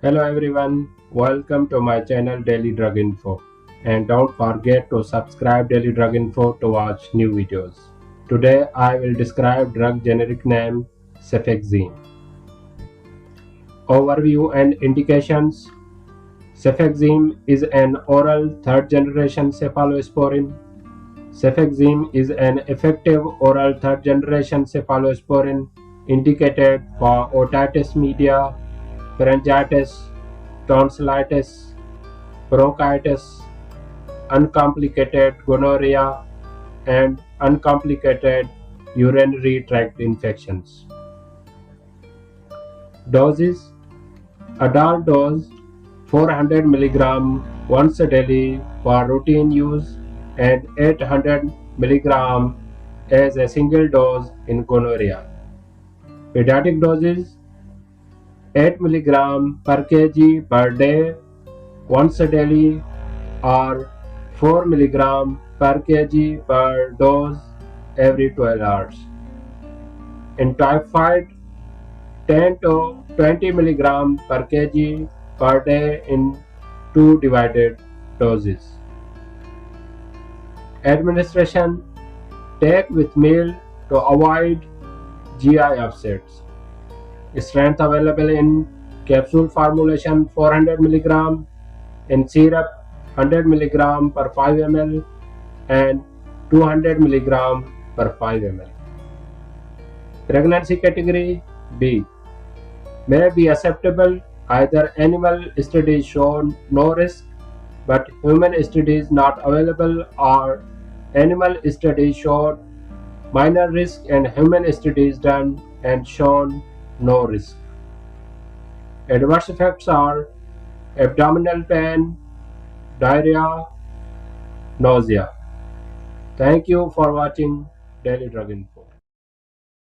Hello everyone, welcome to my channel Daily Drug Info, and don't forget to subscribe Daily Drug Info to watch new videos. Today I will describe drug generic name Cefixime. Overview and indications. Cefixime is an oral third generation cephalosporin. Cefixime is an effective oral third generation cephalosporin indicated for otitis media, pharyngitis, tonsillitis, bronchitis, uncomplicated gonorrhea, and uncomplicated urinary tract infections. Doses: adult dose 400 mg once daily for routine use and 800 mg as a single dose in gonorrhea. Pediatric doses: 8 mg per kg per day once daily or 4 mg per kg per dose every 12 hours. In typhoid, 10 to 20 mg per kg per day in 2 divided doses. Administration: take with meal to avoid GI upsets. Strength available in capsule formulation 400 mg, in syrup 100 mg per 5 ml and 200 mg per 5 ml. Pregnancy category B. May be acceptable. Either animal studies shown no risk but human studies not available, or animal studies showed minor risk and human studies done and shown no risk. Adverse effects are abdominal pain, diarrhea, nausea. Thank you for watching Daily Drug Info.